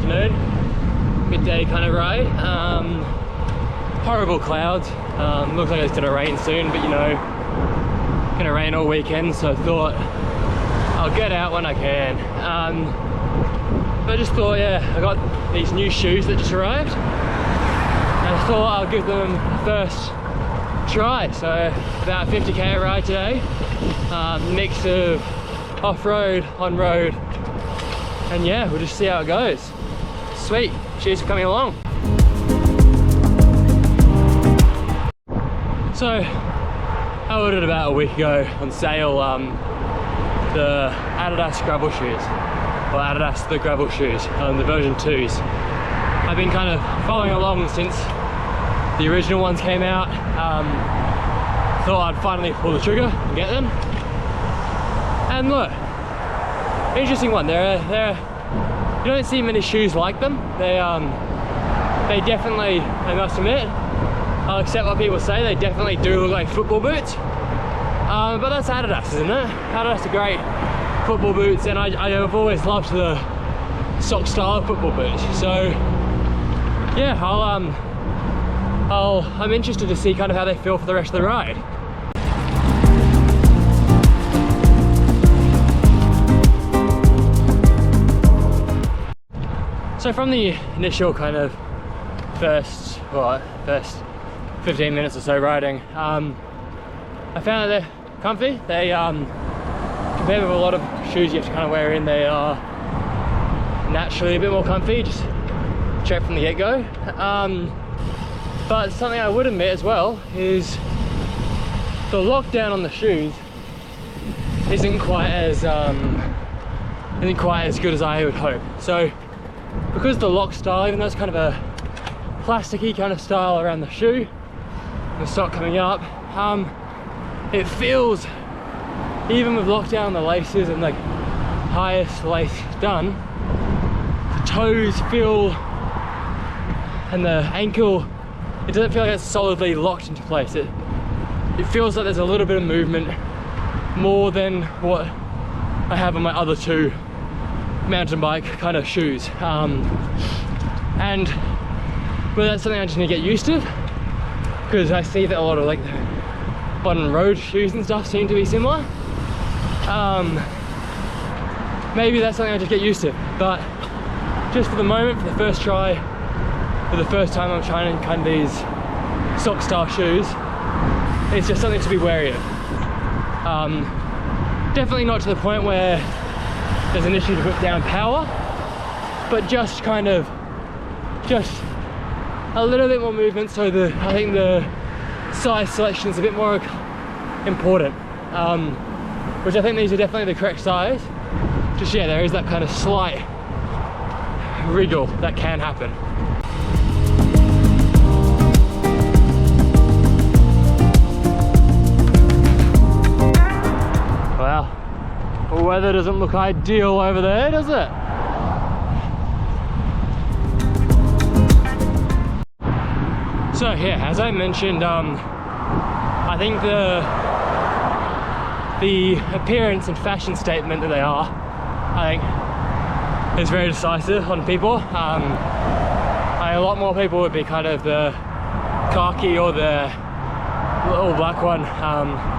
afternoon, midday kind of ride. Horrible clouds. Looks like it's gonna rain soon, but you know, gonna rain all weekend, so I thought I'll get out when I can. But I just thought, yeah, I got these new shoes that just arrived, and I thought I'll give them a first try. So about 50k ride today, mix of off-road, on-road, and yeah, we'll just see how it goes. Sweet, cheers for coming along. So I ordered about a week ago on sale the Adidas gravel shoes, or Adidas the gravel shoes, the version 2s. I've been kind of following along since the original ones came out. Thought I'd finally pull the trigger and get them. And look, interesting one. You don't see many shoes like them. They definitely, I must admit, I'll accept what people say, they definitely do look like football boots. But that's Adidas, isn't it? Adidas are great football boots, and I've always loved the sock style of football boots. So yeah, I'm interested to see kind of how they feel for the rest of the ride. So from the initial kind of first 15 minutes or so riding, I found that they're comfy. They, compared with a lot of shoes you have to kind of wear in, they are naturally a bit more comfy, just check from the get-go. But something I would admit as well is the lockdown on the shoes isn't quite as good as I would hope. So because the lock style, even though it's kind of a plasticky kind of style around the shoe, the sock coming up, it feels, even with lockdown the laces and like highest lace done, the toes feel, and the ankle, it doesn't feel like it's solidly locked into place. It feels like there's a little bit of movement, more than what I have on my other two mountain bike kind of shoes. And well, that's something I just need to get used to, because I see that a lot of like the modern road shoes and stuff seem to be similar. Maybe that's something I just get used to, but just for the moment, for the first try, for the first time I'm trying kind of these sock style shoes, it's just something to be wary of. Definitely not to the point where there's an issue to put down power, but just kind of, just a little bit more movement, so I think the size selection is a bit more important, which I think these are definitely the correct size. Just yeah, there is that kind of slight wriggle that can happen. Wow, the weather doesn't look ideal over there, does it? So yeah, as I mentioned, I think the appearance and fashion statement that they are, I think, is very decisive on people. A lot more people would be kind of the khaki or the little black one,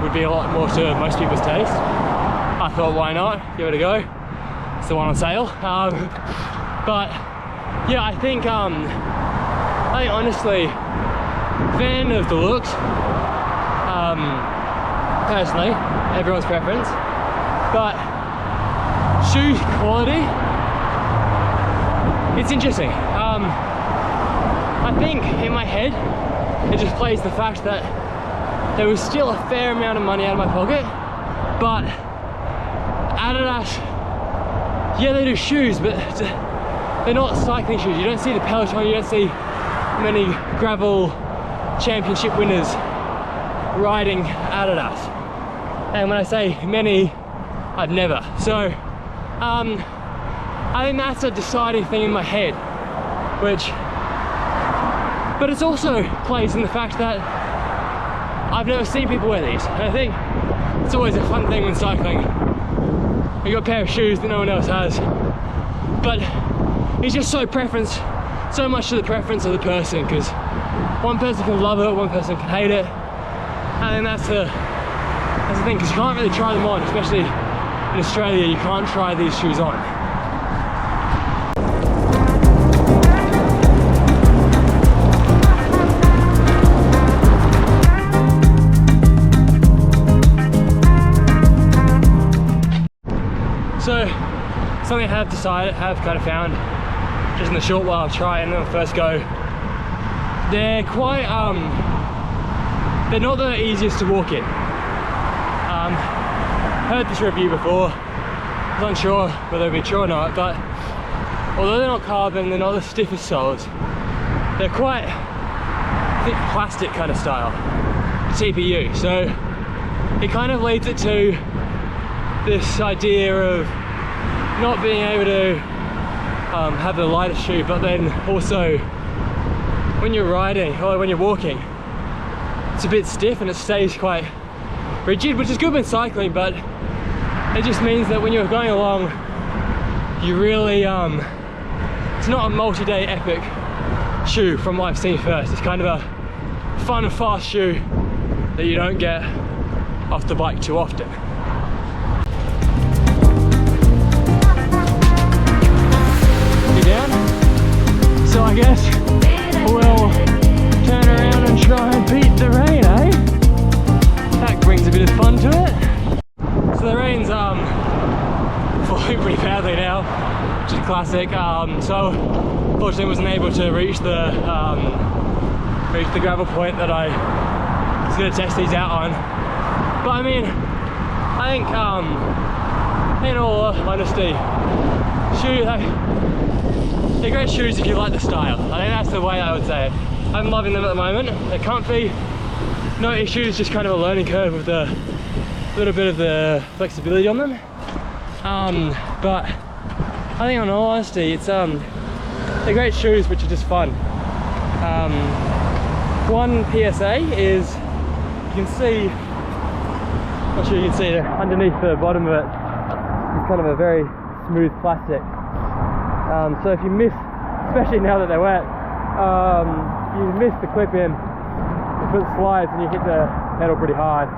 would be a lot more to most people's taste. I thought, why not? Give it a go. It's the one on sale. But yeah, I think honestly, fan of the looks. Personally, everyone's preference, but shoe quality, it's interesting. I think in my head it just plays the fact that there was still a fair amount of money out of my pocket, but Adidas, yeah, they do shoes, but they're not cycling shoes. You don't see the Peloton, you don't see many gravel championship winners riding Adidas. And when I say many, I've never. So I think that's a deciding thing in my head, but it's also plays in the fact that I've never seen people wear these. And I think it's always a fun thing when cycling. You got a pair of shoes that no one else has, but it's just so much to the preference of the person, because one person can love it, one person can hate it, and then that's the thing, because you can't really try them on, especially in Australia. You can't try these shoes on. So, something I have kind of found, just in the short while I've tried and on the first go, they're quite, they're not the easiest to walk in. Heard this review before, I was unsure whether it'd be true or not, but although they're not carbon, they're not the stiffest soles, they're quite thick plastic kind of style, TPU, so it kind of leads it to this idea of not being able to have the lightest shoe, but then also when you're riding or when you're walking, it's a bit stiff and it stays quite rigid, which is good when cycling, but it just means that when you're going along, you really, it's not a multi-day epic shoe from what I've seen first. It's kind of a fun and fast shoe that you don't get off the bike too often. So I guess we'll turn around and try and beat the rain, eh? That brings a bit of fun to it. So the rain's falling pretty badly now, which is classic. So unfortunately wasn't able to reach the gravel point that I was going to test these out on. But I mean, I think in all honesty, they're great shoes if you like the style. I think that's the way I would say it. I'm loving them at the moment. They're comfy, no issues, just kind of a learning curve with a little bit of the flexibility on them. But I think in all honesty, it's they're great shoes which are just fun. One PSA is, you can see, I'm not sure you can see it, underneath the bottom of it, it's kind of a very smooth plastic. So if you miss, especially now that they're wet, you miss the clip in, if it slides and you hit the pedal pretty hard.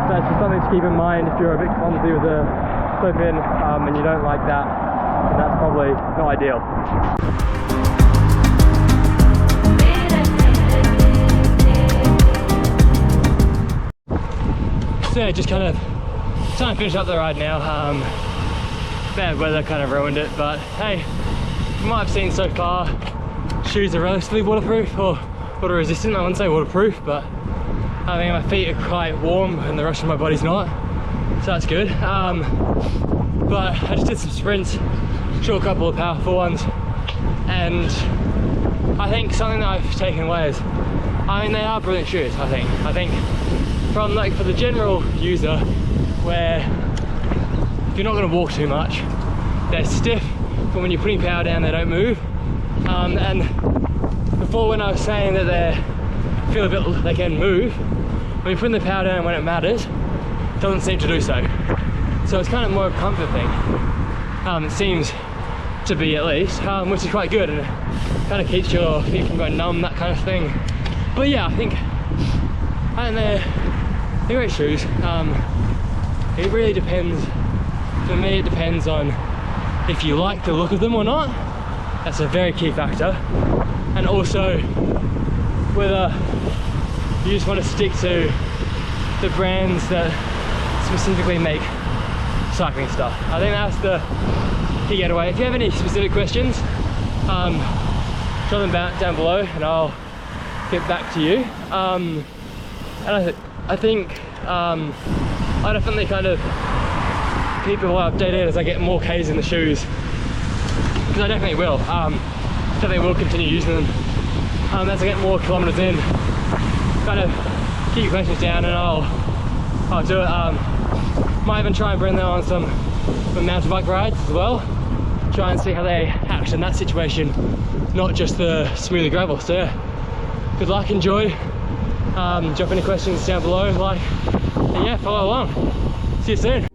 So that's just something to keep in mind if you're a bit clumsy with the clip in and you don't like that, then that's probably not ideal. So yeah, just kind of trying to finish up the ride now. Bad weather kind of ruined it, but hey, from what I've seen so far, shoes are relatively waterproof, or water resistant. I wouldn't say waterproof, but I mean my feet are quite warm and the rest of my body's not, so that's good. But I just did some sprints, short couple of powerful ones, and I think something that I've taken away is, I mean they are brilliant shoes. I think from like for the general user, where if you're not going to walk too much, they're stiff, but when you're putting power down they don't move. And before, when I was saying that they can move, when you're putting the power down when it matters, it doesn't seem to do so. So it's kind of more of a comfort thing. It seems to be, at least, which is quite good, and it kind of keeps your feet from going numb, that kind of thing. But yeah, I think they're great shoes. It really depends. For me, it depends on if you like the look of them or not. That's a very key factor. And also whether you just want to stick to the brands that specifically make cycling stuff. I think that's the key getaway. If you have any specific questions, drop them down below and I'll get back to you. And I think I definitely kind of keep people updated as I get more Ks in the shoes, because I definitely will. Definitely will continue using them as I get more kilometers in. Kind of keep your questions down and I'll do it. Might even try and bring them on some mountain bike rides as well. Try and see how they act in that situation, not just the smoother gravel. So yeah, good luck, enjoy. Drop any questions down below, and yeah, follow along. See you soon.